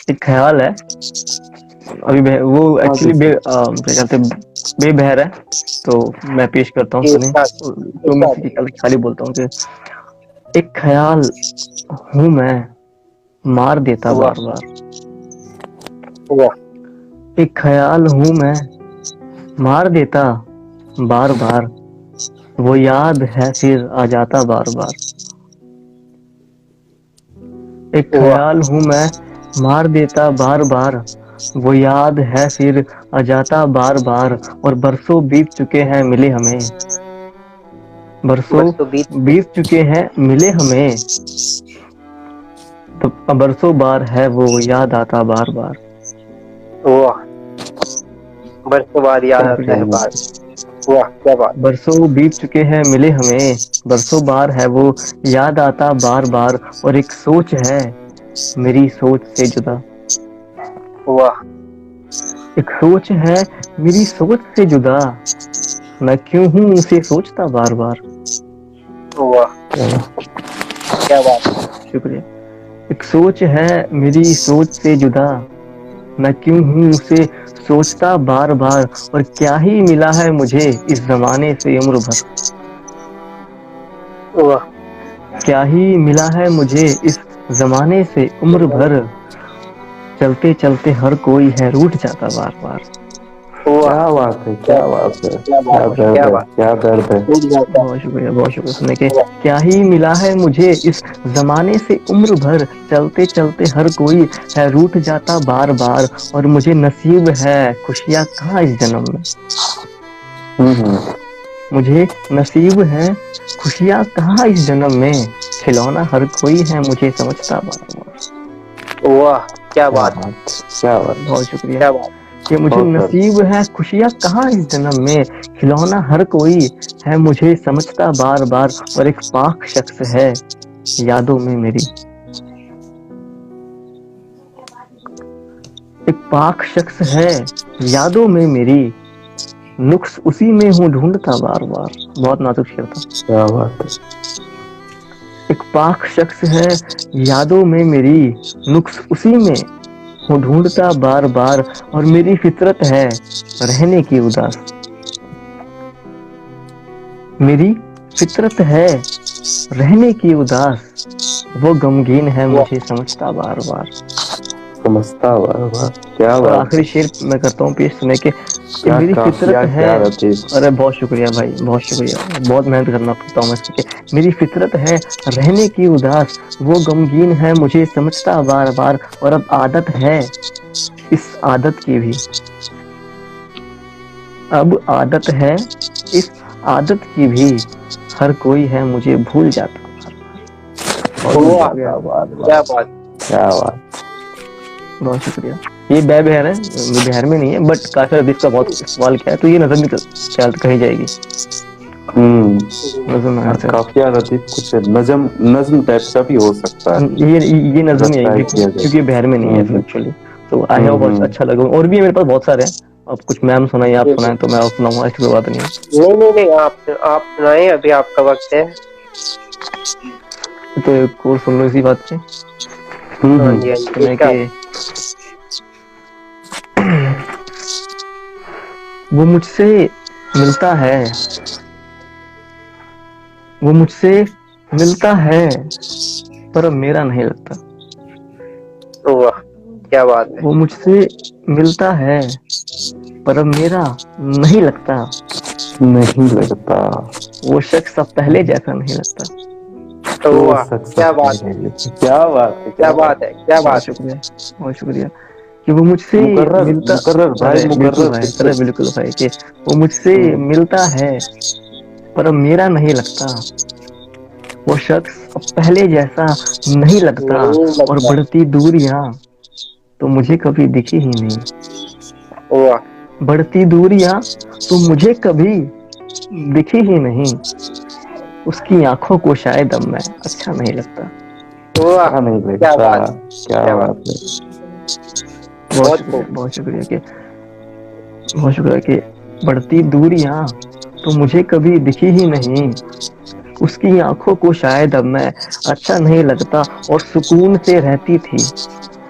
ایک خیال ہے ابھی وہ ہاں جی ایکچولی کیا کہتے ہیں بے بہر ہے، تو میں پیش کرتا ہوں جی سنیں. ارشاد تو میں ارشاد. خالی بولتا ہوں کہ ایک خیال ہوں میں مار دیتا واہ بار بار. واہ ایک خیال ہوں میں مار دیتا بار بار، وہ یاد ہے پھر آ جاتا بار بار. ایک واہ خیال ہوں میں مار دیتا بار بار، وہ یاد ہے پھر آ جاتا بار بار. اور برسوں بیت چکے ہیں ملے ہمیں، برسوں بس تو بیت بیت چکے ہیں ملے ہمیں، برسوں بار ہے وہ یاد آتا بار بار. واہ برسوں بعد یاد شکریہ. آتا ہے بات. واہ کیا بات. برسوں بیت چکے ہیں ملے ہمیں، برسوں بار ہے وہ یاد آتا بار بار. اور ایک سوچ ہے میری سوچ سے جدا، واہ ایک سوچ ہے میری سوچ سے جدا، میں کیوں ہوں اسے سوچتا بار بار. واہ کیا بات. شکریہ. ایک سوچ ہے میری سوچ سے جدا، میں کیوں ہوں اسے سوچتا بار بار. اور کیا ہی ملا ہے مجھے اس زمانے سے عمر بھر، واہ کیا ہی ملا ہے مجھے اس زمانے سے عمر بھر. چلتے چلتے ہر کوئی ہے روٹھ جاتا بار بار. واہ کیا بات ہے، کیا کیا بات ہے، کیا بہت درد شکریہ. ہے، بات. کیا درد ہے. ٹوٹ جاتا بہت شکریہ، بہت شکریہ سننے کے. ہے. کیا ہی ملا ہے مجھے اس زمانے سے عمر بھر، چلتے چلتے ہر کوئی ہے روٹھ جاتا بار بار. اور مجھے نصیب ہے خوشیاں کہاں اس جنم میں، مجھے نصیب ہے خوشیاں کہاں اس جنم میں، کھلونا ہر کوئی ہے مجھے سمجھتا بار بار. واہ کیا کیا بات. بات، کیا بات. بہت شکریہ. کیا بات. کہ مجھے بہت درد. نصیب ہے خوشیاں کہاں اس جنم میں، کھلونا ہر کوئی ہے مجھے سمجھتا بار بار. اور ایک پاک شخص ہے یادوں میں میری، ایک پاک شخص ہے یادوں میں میری، نقص اسی میں ہوں ڈھونڈتا بار بار. بہت نازک شعر تھا. کیا بات ہے. ایک پاک شخص ہے یادوں میں میری، نقص اسی میں ہوں ڈھونڈتا بار بار. اور میری فطرت ہے رہنے کی اداس، میری فطرت ہے رہنے کی اداس، وہ غمگین ہے واہ مجھے سمجھتا بار بار. سمجھتا ہوا بات. کیا اور بات آخری ہے. شعر میں کرتا ہوں پیش سنے کے کہ کیا میری قافیہ، فطرت ہے. کیا لطیف. ارے بہت شکریہ بھائی، بہت شکریہ. بہت محنت کرنا پڑتا ہوں میں اس کے. میری فطرت ہے رہنے کی اداس، وہ غمگین ہے مجھے سمجھتا بار بار. اور اب عادت ہے اس عادت کی بھی، اب عادت ہے اس عادت کی بھی، ہر کوئی ہے مجھے بھول جاتا بار بار. بہت بہت واہ شکریہ. کیا بات. کیا بات. بہت شکریہ. یہ بے بہر ہے، بہر میں نہیں ہے بٹ کافی ادیب کا بہت استعمال کیا ہے، تو یہ نظم بھی کہی جائے گی. نظم ہے سر. قافیہ لطیف کچھ نظم، نظم ٹائپ کا بھی ہو سکتا ہے. یہ نظم ہی اگر آئے ٹرائی گی کیا جائے. کیونکہ بہر میں نہیں ہے ایکچولی. تو آئی ہوپ ہوں اچھا لگا. اور بھی میرے پاس بہت سارے ہیں، اب کچھ میم سنائیں آپ سنائیں تو میں سناؤں گا، ایسی کوئی بات نہیں ہے. نہیں نہیں نہیں آپ سنائیں، ابھی آپ کا وقت ہے. تو ایک اور سن لو اسی بات پہ. ہاں جی ہاں جی سنے ارشاد. کے وہ مجھ سے ملتا ہے، وہ مجھ سے ملتا ہے پر اب میرا نہیں لگتا. واہ کیا بات ہے. وہ مجھ سے ملتا ہے پر اب میرا نہیں لگتا. نہیں لگتا. وہ شخص اب پہلے جیسا نہیں لگتا. وہ واہ سچ کیا سچ بات ہے. کیا بات ہے، کیا کیا بات. بات ہے. کیا بہت بات ہے. شکریہ، بہت شکریہ. کہ وہ مجھ سے مقرر ملتا، مقرر بھائی، ارے بالکل مقرر بھائی، ارے بالکل. بالکل بھائی. کہ وہ مجھ سے ملتا ہے پر اب میرا نہیں لگتا. وہ شخص اب پہلے جیسا نہیں لگتا. نہیں اور لگتا. بڑھتی دوریاں تو مجھے کبھی دکھی ہی نہیں. واہ بڑھتی دوریاں تو مجھے کبھی دکھی ہی نہیں. اس کی آنکھوں کو شاید اب میں اچھا نہیں لگتا. واہ اچھا نہیں کیا لگتا. بات. کیا بات ہے. بہت شکریہ، بہت شکریہ. کہ بہت شکریہ. کہ بڑھتی دوریاں تو مجھے کبھی دکھی ہی نہیں. اس کی آنکھوں کو شاید اب میں اچھا نہیں لگتا. اور سکون سے رہتی تھی